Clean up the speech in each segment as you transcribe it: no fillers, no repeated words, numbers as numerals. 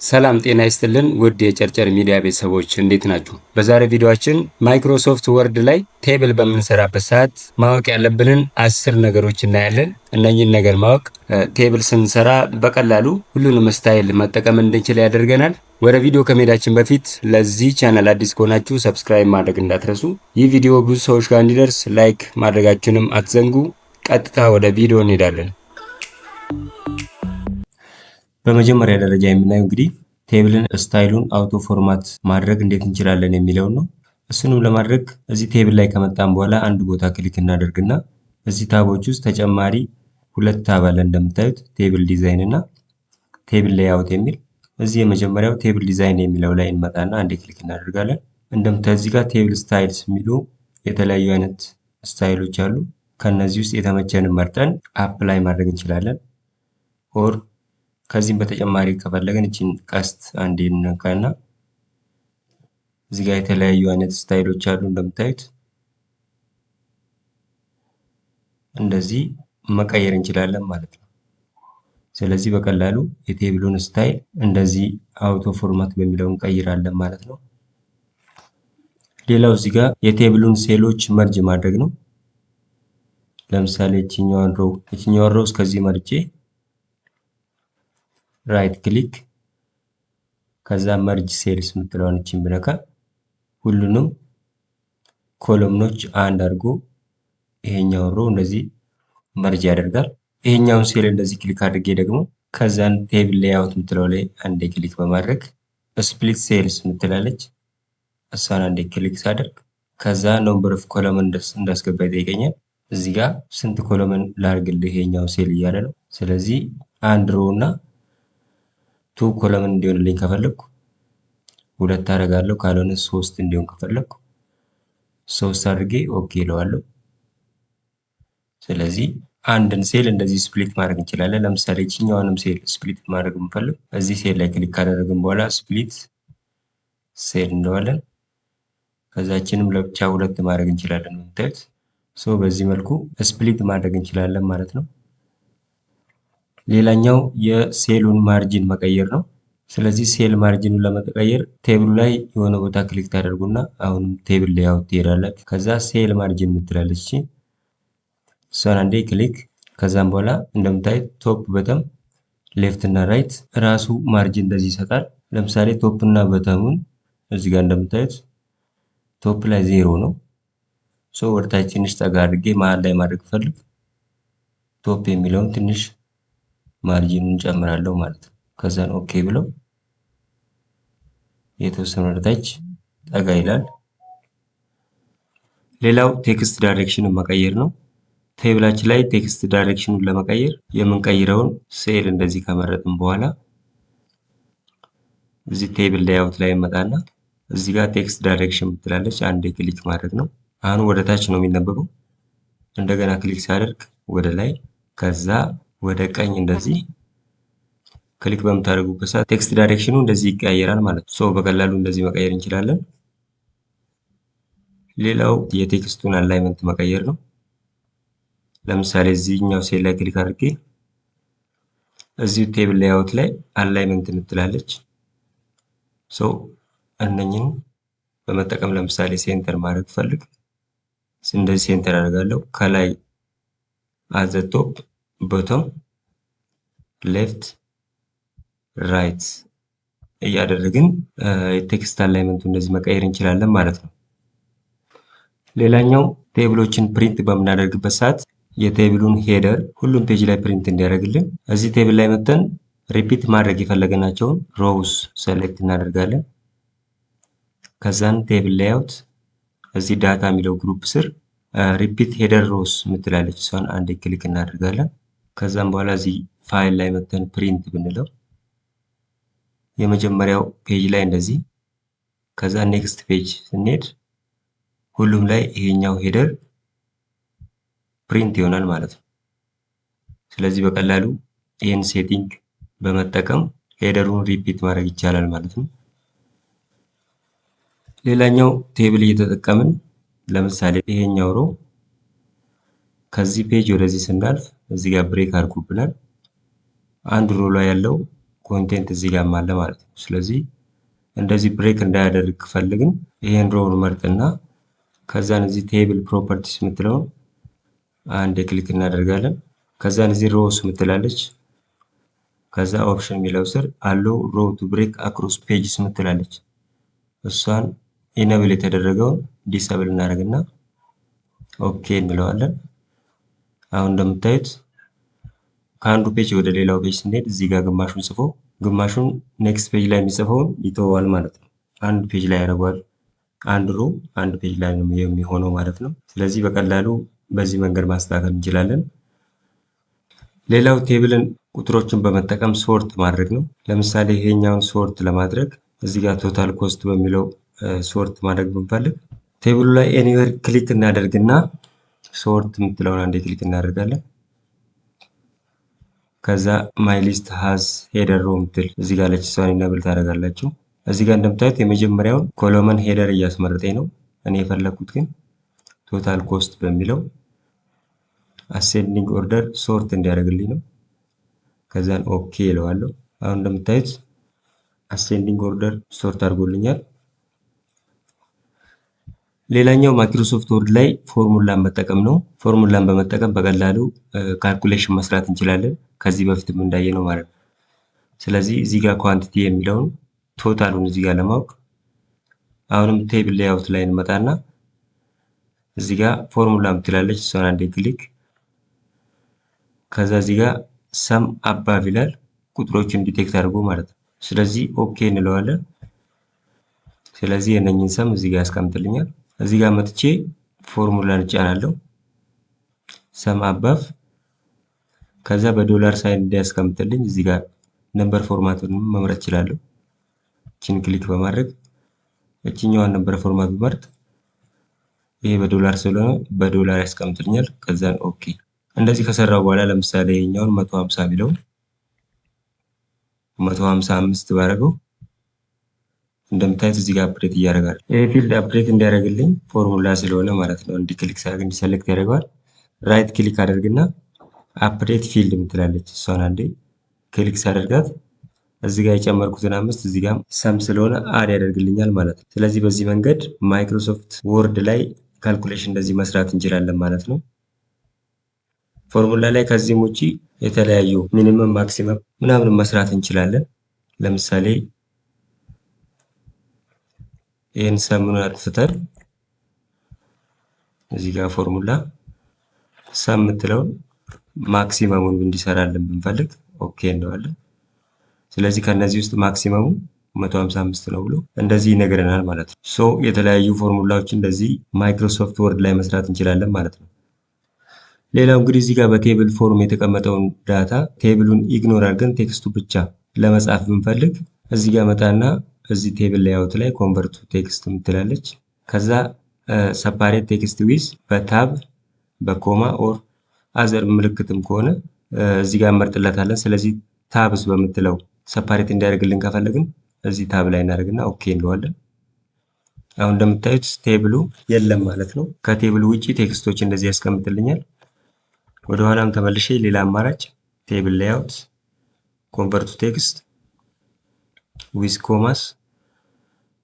ሰላም ጤና ይስጥልን ውድ የጨርጨር ሚዲያ ቤተሰቦች እንዴት ናችሁ? በዛሬ ቪዲዮአችን ማይክሮሶፍት ወርድ ላይ ቴብል በምንሰራበት ሰዓት ማወቅ ያለብንን 10 ነገሮች እናያለን። እነኚህን ነገር ማወቅ ቴብል ስንሰራ በቀላሉ ሁሉንም ስታይል መጠቀም እንድንችል ያደርገናል። ወደ ቪዲዮ ከመሄዳችን በፊት ለዚህ ቻናል አዲስ ከሆናችሁ ሰብስክራይብ ማድረግ እንዳትረሱ። ይህ ቪዲዮ ብዙ ሰዎች ጋር እንዲደርስ ላይክ ማድረጋችሁንም አትዘንጉ። ቀጥታ ወደ ቪዲዮ እንሄዳለን። በመጀመሪያ ደረጃ የምናየው እንግዲህ ቴብልን ስታይሉን አውቶ ፎርማት ማድረግ እንዴት እንችላለን የሚለውን ነው። እሱንም ለማድረግ እዚህ ቴብል ላይ ከመጣን በኋላ አንድ ቦታ ክሊክ እናደርግና እዚህ ታቦች ውስጥ ተጨማሪ ሁለት ታብ አለ እንደምታዩት ቴብል ዲዛይን እና ቴብል ሌይአውት የሚል። እዚህ የመጀመሪያው ቴብል ዲዛይን የሚለው ላይ እንመጣና አንዴ ክሊክ እናደርጋለን። እንደምታዩት እዚህ ጋር ቴብል ስታይልስ የሚሉ የተለያዩ አይነት ስታይሎች አሉ። ከነዚህ ውስጥ የተመቸንን መርጠን አፕላይ ማድረግ እንችላለን። ኦር ከዚህም በተጨማሪ ከፈለግን እቺን ቀስት አንዴ እንነካና እዚህ ጋር የተለያዩ አይነት ስታይሎች አሉ እንደምታዩት እንደዚህ መቀየር እንችላለን ማለት ነው። ስለዚህ በቀላሉ የቴብሉን ስታይል እንደዚህ አውቶ ፎርማት በሚለው እንቀይራለን ማለት ነው። ሌላው እዚህ ጋር የቴብሉን ሴሎች መርጅ ማድረግ ነው። ለምሳሌ እቺኛዋን ሮው እስከዚህ መርጬ ራይት ክሊክ ከዛ መርጅ ሴልስ የምትለውን እቺን ብነካ ሁሉንም ኮለምኖች አንድ አድርጎ ይሄኛውን ሮው እንደዚህ መርጅ ያደርጋል። ይሄኛውን ሴል እንደዚህ ክሊክ አድርጌ ደግሞ ከዛን ቴብል ሌይአውት የምትለው ላይ አንዴ ክሊክ በማድረግ ስፕሊት ሴልስ የምትላለች እሷን አንዴ ክሊክ ሳደርግ ከዛ ነምበር ኦፍ ኮለመን እንዳስገባ ይጠይቀኛል። እዚህ ጋር ስንት ኮለመን ላድርግልህ ይሄኛው ሴል እያለ ነው። ስለዚህ አንድ ሮው እና ቱ ኮለመን እንዲሆንልኝ ከፈለኩ ሁለት አደርጋለሁ። ካልሆነ ሶስት እንዲሆን ከፈለኩ ሶስት አድርጌ ኦኬ እለዋለሁ። ስለዚህ አንድን ሴል እንደዚህ ስፕሊት ማድረግ እንችላለን። ለምሳሌ እቺኛዋንም ሴል ስፕሊት ማድረግ የምፈልግ እዚህ ሴል ላይ ክሊክ ካደረግን በኋላ ስፕሊት ሴል እንለዋለን። ከዛችንም ለብቻ ሁለት ማድረግ እንችላለን። የምታዩት በዚህ መልኩ ስፕሊት ማድረግ እንችላለን ማለት ነው። ሌላኛው የሴሉን ማርጂን መቀየር ነው። ስለዚህ ሴል ማርጂኑን ለመቀየር ቴብሉ ላይ የሆነ ቦታ ክሊክ ታደርጉና አሁንም ቴብል ሌይአውት ትሄዳላችሁ። ከዛ ሴል ማርጂን የምትላለች እሷን አንዴ ክሊክ ከዛም በኋላ እንደምታዩት ቶፕ በተም ሌፍት እና ራይት ራሱ ማርጂን እንደዚህ ይሰጣል። ለምሳሌ ቶፕ እና በተሙን እዚህ ጋር እንደምታዩት ቶፕ ላይ 0 ነው። ወደታች ትንሽ ጠጋ አድርጌ መሀል ላይ ማድረግ ፈልግ ቶፕ የሚለውን ትንሽ ማርጂኑን ጨምራለሁ ማለት ነው። ከዛን ኦኬ ብለው የተወሰነ ወደታች ጠጋ ይላል። ሌላው ቴክስት ዳይሬክሽንን መቀየር ነው። ቴብላችን ላይ ቴክስት ዳይሬክሽኑን ለመቀየር የምንቀይረውን ሴል እንደዚህ ከመረጥን በኋላ እዚህ ቴብል ሌይአውት ላይ መጣና እዚህ ጋር ቴክስት ዳይሬክሽን ትላለች አንዴ ክሊክ ማድረግ ነው። አሁን ወደ ታች ነው የሚነበበው። እንደገና ክሊክ ሳደርግ ወደ ላይ ከዛ ወደ ቀኝ እንደዚህ ክሊክ በምታደርጉበት ሰዓት ቴክስት ዳይሬክሽኑ እንደዚህ ይቀያየራል ማለት ነው። በቀላሉ እንደዚህ መቀየር እንችላለን። ሌላው የቴክስቱን አላይመንት መቀየር ነው። ለምሳሌ እዚህኛው ሴል ላይ ክሊክ አድርጌ እዚሁ ቴብል ሌይአውት ላይ አላይመንት እንትላለች እነኝን በመጠቀም ለምሳሌ ሴንተር ማድረግ ፈልግ እንደዚህ ሴንተር አደርጋለሁ። ከላይ አዘ ቶፕ ቦቶም ሌፍት ራይት እያደረግን የቴክስት አላይመንቱ እንደዚህ መቀየር እንችላለን ማለት ነው። ሌላኛው ቴብሎችን ፕሪንት በምናደርግበት ሰዓት የቴብሉን ሄደር ሁሉም ፔጅ ላይ ፕሪንት እንዲያደርግልን እዚህ ቴብል ላይ መተን ሪፒት ማድረግ የፈለገናቸውን ሮውስ ሴሌክት እናደርጋለን። ከዛን ቴብል ሌይአውት እዚህ ዳታ የሚለው ግሩፕ ስር ሪፒት ሄደር ሮውስ የምትላለች እሷን አንዴ ክሊክ እናደርጋለን። ከዛም በኋላ እዚህ ፋይል ላይ መተን ፕሪንት ብንለው የመጀመሪያው ፔጅ ላይ እንደዚህ ከዛ ኔክስት ፔጅ ስንሄድ ሁሉም ላይ ይሄኛው ሄደር ፕሪንት ይሆናል ማለት ነው። ስለዚህ በቀላሉ ይህን ሴቲንግ በመጠቀም ሄደሩን ሪፒት ማድረግ ይቻላል ማለት ነው። ሌላኛው ቴብል እየተጠቀምን ለምሳሌ ይሄኛው ሮ ከዚህ ፔጅ ወደዚህ ስናልፍ እዚህ ጋር ብሬክ አድርጎብናል። አንድ ሮ ላይ ያለው ኮንቴንት እዚህ ጋር አለ ማለት ነው። ስለዚህ እንደዚህ ብሬክ እንዳያደርግ ከፈልግን ይሄን ሮውን መርጥና ከዛን እዚህ ቴብል ፕሮፐርቲስ የምትለውን አንድ ክሊክ እናደርጋለን። ከዛን እዚህ ሮውስ የምትላለች ከዛ ኦፕሽን የሚለው ስር አለው ሮው ቱ ብሬክ አክሮስ ፔጅስ የምትላለች እሷን ኢነብል የተደረገውን ዲሰብል እናደርግና ኦኬ እንለዋለን። አሁን እንደምታዩት ከአንዱ ፔጅ ወደ ሌላው ፔጅ ስንሄድ እዚህ ጋር ግማሹን ጽፎ ግማሹን ኔክስት ፔጅ ላይ የሚጽፈውን ይተወዋል ማለት ነው። አንድ ፔጅ ላይ ያደርገዋል። አንድ ሮ አንድ ፔጅ ላይ ነው የሚሆነው ማለት ነው። ስለዚህ በቀላሉ በዚህ መንገድ ማስተካከል እንችላለን። ሌላው ቴብልን ቁጥሮችን በመጠቀም ሶርት ማድረግ ነው። ለምሳሌ ይሄኛውን ሶርት ለማድረግ እዚህ ጋር ቶታል ኮስት በሚለው ሶርት ማድረግ ብንፈልግ ቴብሉ ላይ ኤኒዌር ክሊክ እናደርግና ሶርት የምትለውን አንዴ ክሊክ እናደርጋለን። ከዛ ማይ ሊስት ሃዝ ሄደር ሮ ምትል እዚህ ጋር ለች እሷን ኢነብል ታደርጋላችሁ። እዚህ ጋር እንደምታዩት የመጀመሪያውን ኮሎመን ሄደር እያስመረጠኝ ነው። እኔ የፈለኩት ግን ቶታል ኮስት በሚለው አሴንዲንግ ኦርደር ሶርት እንዲያደርግልኝ ነው። ከዛን ኦኬ እለዋለሁ። አሁን እንደምታዩት አሴንዲንግ ኦርደር ሶርት አድርጎልኛል። ሌላኛው ማይክሮሶፍት ወርድ ላይ ፎርሙላን መጠቀም ነው። ፎርሙላን በመጠቀም በቀላሉ ካልኩሌሽን መስራት እንችላለን። ከዚህ በፊትም እንዳየነው ማለት ነው። ስለዚህ እዚህ ጋር ኳንቲቲ የሚለውን ቶታሉን እዚህ ጋር ለማወቅ አሁንም ቴብል ሌአውት ላይ እንመጣና እዚህ ጋር ፎርሙላ ምትላለች እሷን አንዴ ክሊክ ከዛ እዚህ ጋር ሰም አባቭ ይላል ቁጥሮችን ዲቴክት አድርጎ ማለት ነው። ስለዚህ ኦኬ እንለዋለን። ስለዚህ የነኝን ሰም እዚህ ጋር ያስቀምጥልኛል። እዚህ ጋር መጥቼ ፎርሙላን እጫናለሁ ሰም አባቭ ከዛ በዶላር ሳይን እንዲያስቀምጥልኝ እዚህ ጋር ነምበር ፎርማቱን መምረጥ እችላለሁ። እቺን ክሊክ በማድረግ እቺኛዋን ነምበር ፎርማት በመርጥ ይሄ በዶላር ስለሆነ በዶላር ያስቀምጥልኛል። ከዛን ኦኬ እንደዚህ ከሰራው በኋላ ለምሳሌ ይሄኛውን 150 ቢለው 155 ባረገው እንደምታዩት እዚህ ጋር አፕዴት እያደረጋል። ይሄ ፊልድ አፕዴት እንዲያደርግልኝ ፎርሙላ ስለሆነ ማለት ነው። እንዲ ክሊክ ሳደርግ እንዲ ሴሌክት ያደርገዋል። ራይት ክሊክ አደርግና አፕዴት ፊልድ ምትላለች እሷን አንዴ ክሊክ ሳደርጋት እዚህ ጋር የጨመርኩትን 5 እዚህ ጋር ሰም ስለሆነ አድ ያደርግልኛል ማለት ነው። ስለዚህ በዚህ መንገድ ማይክሮሶፍት ወርድ ላይ ካልኩሌሽን እንደዚህ መስራት እንችላለን ማለት ነው። ፎርሙላ ላይ ከዚህም ውጪ የተለያዩ ሚኒመም ማክሲመም ምናምን መስራት እንችላለን። ለምሳሌ ይህን ሰሙን አጥፍተን እዚህ ጋር ፎርሙላ ሰም የምትለውን ማክሲመሙን እንዲሰራልን ብንፈልግ ኦኬ እንለዋለን። ስለዚህ ከነዚህ ውስጥ ማክሲመሙ 155 ነው ብሎ እንደዚህ ይነግረናል ማለት ነው። ሶ የተለያዩ ፎርሙላዎች እንደዚህ ማይክሮሶፍት ወርድ ላይ መስራት እንችላለን ማለት ነው። ሌላው እንግዲህ እዚህ ጋር በቴብል ፎርም የተቀመጠውን ዳታ ቴብሉን ኢግኖር አድርገን ቴክስቱ ብቻ ለመጻፍ ብንፈልግ እዚህ ጋር መጣና እዚህ ቴብል ሌአውት ላይ ኮንቨርት ቱ ቴክስት ምትላለች። ከዛ ሰፓሬት ቴክስት ዊዝ በታብ በኮማ ኦር አዘር ምልክትም ከሆነ እዚህ ጋር እንመርጥለታለን። ስለዚህ ታብስ በምትለው ሰፓሬት እንዲያደርግልን ከፈለግን እዚህ ታብ ላይ እናደርግና ኦኬ እንለዋለን። አሁን እንደምታዩት ቴብሉ የለም ማለት ነው። ከቴብሉ ውጪ ቴክስቶች እንደዚህ ያስቀምጥልኛል። ወደ ኋላም ተመልሼ ሌላ አማራጭ ቴብል ሌአውት ኮንቨርት ቱ ቴክስት ዊዝ ኮማስ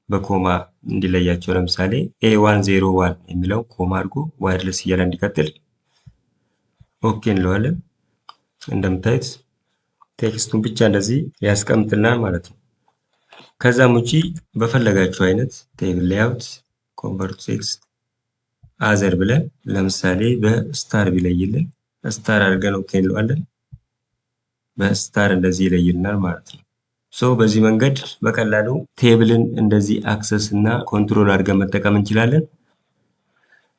በኮማ እንዲለያቸው ለምሳሌ A101 የሚለው ኮማ አድርጎ ዋይርለስ እያለ እንዲቀጥል ኦኬ እንለዋለን። እንደምታዩት ቴክስቱን ብቻ እንደዚህ ያስቀምጥልናል ማለት ነው። ከዛም ውጪ በፈለጋችሁ አይነት ቴብል ሌአውት ኮንቨርት ቱ ቴክስት አዘር ብለን ለምሳሌ በስታር ቢለይልን ስታር አድርገን ኦኬ እንለዋለን። በስታር እንደዚህ ይለይልናል ማለት ነው። ሶ በዚህ መንገድ በቀላሉ ቴብልን እንደዚህ አክሰስ እና ኮንትሮል አድርገን መጠቀም እንችላለን።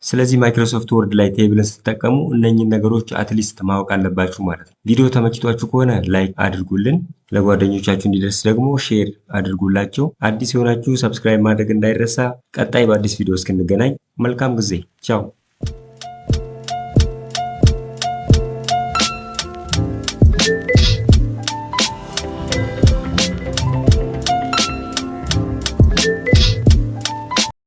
ስለዚህ ማይክሮሶፍት ወርድ ላይ ቴብልን ስትጠቀሙ እነኚህን ነገሮች አትሊስት ማወቅ አለባችሁ ማለት ነው። ቪዲዮ ተመችቷችሁ ከሆነ ላይክ አድርጉልን፣ ለጓደኞቻችሁ እንዲደርስ ደግሞ ሼር አድርጉላቸው። አዲስ የሆናችሁ ሰብስክራይብ ማድረግ እንዳይረሳ። ቀጣይ በአዲስ ቪዲዮ እስክንገናኝ መልካም ጊዜ፣ ቻው።